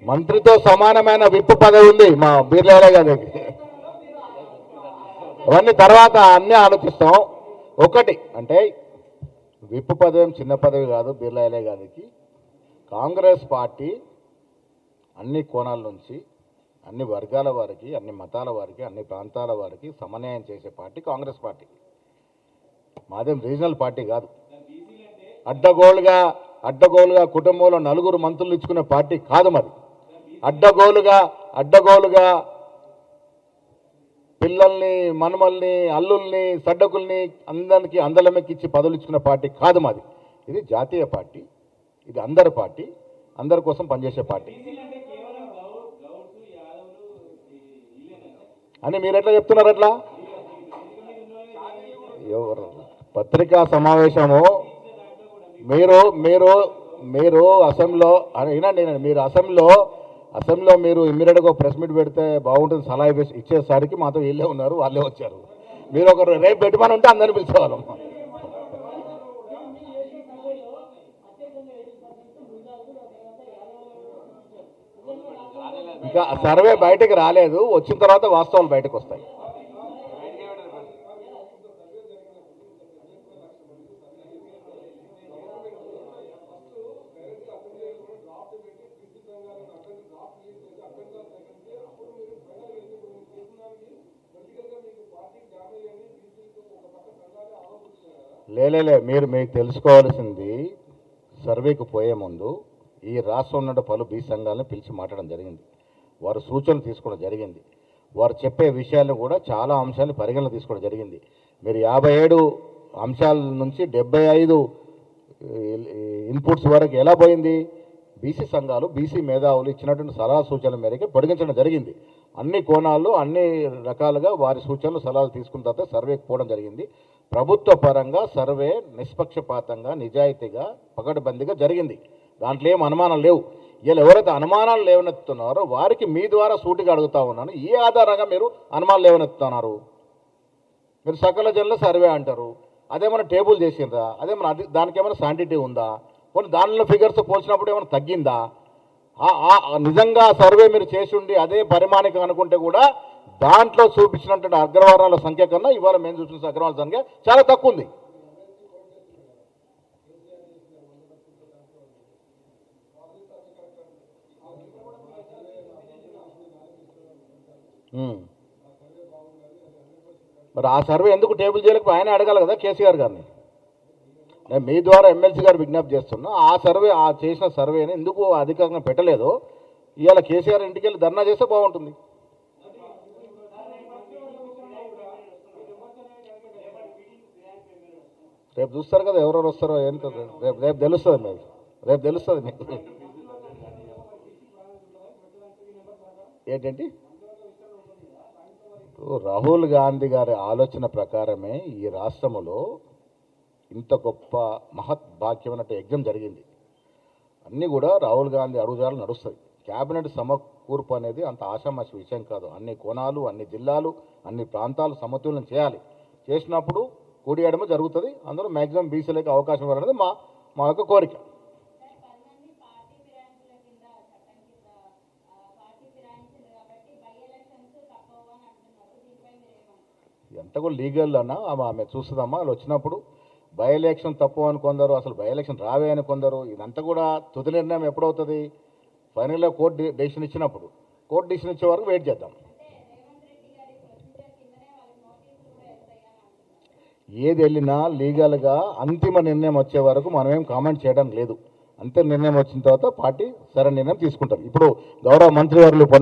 మంత్రితో సమానమైన విప్పు పదవి ఉంది మా బీర్లాలే గారికి. అవన్నీ తర్వాత అన్నీ ఆలోచిస్తాం. ఒకటి అంటే విప్పు పదవి చిన్న పదవి కాదు బీర్లాలే గారికి. కాంగ్రెస్ పార్టీ అన్ని కోణాల నుంచి అన్ని వర్గాల వారికి, అన్ని మతాల వారికి, అన్ని ప్రాంతాల వారికి సమన్వయం చేసే పార్టీ కాంగ్రెస్ పార్టీ. మాదేం రీజనల్ పార్టీ కాదు. అడ్డగోలుగా కుటుంబంలో 4 మంత్రులు ఇచ్చుకునే పార్టీ కాదు మరి. అడ్డగోలుగా పిల్లల్ని, మనుమల్ని, అల్లుల్ని, సడ్డకుల్ని అందరికి అందలమెక్కిచ్చి పదవులు ఇచ్చుకునే పార్టీ కాదు మాది. ఇది జాతీయ పార్టీ, ఇది అందరి పార్టీ, అందరి కోసం పనిచేసే పార్టీ అని మీరు ఎట్లా చెప్తున్నారు? అట్లా ఎవరు పత్రికా సమావేశము మీరు మీరు మీరు అసెంబ్లీలో వినండి, మీరు అసెంబ్లీలో మీరు ఇమ్మీడియట్గా ప్రెస్ మీట్ పెడితే బాగుంటుంది సలహా ఇచ్చేసరికి మాతో వీళ్ళే ఉన్నారు, వాళ్ళే వచ్చారు. మీరు ఒకరు రేపు పెట్టమని ఉంటే అందరిని పిలిచేవాళ్ళం. ఇంకా సర్వే బయటకు రాలేదు, వచ్చిన తర్వాత వాస్తవాలు బయటకు వస్తాయి. లేలే మీకు తెలుసుకోవాల్సింది, సర్వేకు పోయే ముందు ఈ రాష్ట్రంలో ఉన్న పలు బీ సంఘాలను పిలిచి మాట్లాడడం జరిగింది. వారు సూచనలు తీసుకోవడం జరిగింది. వారు చెప్పే విషయాలను కూడా చాలా అంశాలను పరిగణన తీసుకోవడం జరిగింది. మీరు 57 అంశాల నుంచి 75 ఇన్పుట్స్ వరకు ఎలా పోయింది? బీసీ సంఘాలు, బీసీ మేధావులు ఇచ్చినటువంటి సలహా సూచనల మేరకు పొడిగించడం జరిగింది. అన్ని కోణాల్లో అన్ని రకాలుగా వారి సూచనలు సలహాలు తీసుకున్న తర్వాత సర్వేకి పోవడం జరిగింది. ప్రభుత్వ పరంగా సర్వే నిష్పక్షపాతంగా, నిజాయితీగా, పకడ్బందీగా జరిగింది. దాంట్లో ఏం అనుమానాలు లేవు. వీళ్ళు ఎవరైతే అనుమానాలు లేవనెత్తున్నారో వారికి మీ ద్వారా సూటిగా అడుగుతా ఉన్నాను, ఏ ఆధారంగా మీరు అనుమానాలు లేవనెత్తుతున్నారు? మీరు సకల జనుల సర్వే అంటారు, అదేమైనా టేబుల్ చేసిండ్రా? అదేమైనా దానికి ఏమైనా శాంటిటీ ఉందా? కొన్ని దానిలో ఫిగర్స్ పోల్చినప్పుడు ఏమైనా తగ్గిందా? నిజంగా సర్వే మీరు చేసి ఉండి అదే పరిమాణికం అనుకుంటే కూడా దాంట్లో చూపించినటువంటి అగ్రవర్ణాల సంఖ్య కన్నా ఇవాళ మేము చూసిన అగ్రవర్ణాల సంఖ్య చాలా తక్కువ ఉంది. మరి ఆ సర్వే ఎందుకు టేబుల్ చేయలేకపోతే ఆయన అడగాలి కదా కేసీఆర్ గారిని. నేను మీ ద్వారా ఎమ్మెల్సీ గారు విజ్ఞప్తి చేస్తున్నా, ఆ చేసిన సర్వేని ఎందుకు అధికారంగా పెట్టలేదు? ఇవాళ కేసీఆర్ ఇంటికి వెళ్ళి ధర్నా చేస్తే బాగుంటుంది. రేపు చూస్తారు కదా ఎవరెవరు వస్తారో, ఏంటో రేపు తెలుస్తుంది. రేపు తెలుస్తుంది మీకు ఏంటంటి. రాహుల్ గాంధీ గారి ఆలోచన ప్రకారమే ఈ రాష్ట్రంలో ఇంత గొప్ప మహత్ భాగ్యమైనట్టు యజ్ఞం జరిగింది. అన్నీ కూడా రాహుల్ గాంధీ అడుగుజాలు నడుస్తుంది. క్యాబినెట్ సమకూర్పు అనేది అంత ఆషామాషి విషయం కాదు. అన్ని కోణాలు, అన్ని జిల్లాలు, అన్ని ప్రాంతాలు సమతుల్యం చేయాలి. చేసినప్పుడు కూడియడమే జరుగుతుంది. అందులో మ్యాక్సిమం బీసీలకు అవకాశం ఇవ్వాలనేది మా యొక్క కోరిక. ఎంత కూడా లీగల్ అన్నా ఆమె చూస్తుందమ్మా. వాళ్ళు వచ్చినప్పుడు బై ఎలక్షన్ తప్పు అని కొందరు, అసలు బై ఎలక్షన్ రావే అని కొందరు. ఇదంతా కూడా తుది నిర్ణయం ఎప్పుడవుతుంది? ఫైనల్గా కోర్టు డెసిషన్ ఇచ్చినప్పుడు. కోర్టు డెసిషన్ ఇచ్చే వరకు వెయిట్ చేద్దాం. ఏది వెళ్ళినా లీగల్గా అంతిమ నిర్ణయం వచ్చే వరకు మనమేం కామెంట్ చేయడం లేదు. అంతిమ నిర్ణయం వచ్చిన తర్వాత పార్టీ సరైన నిర్ణయం తీసుకుంటారు. ఇప్పుడు గౌరవ మంత్రివర్యులు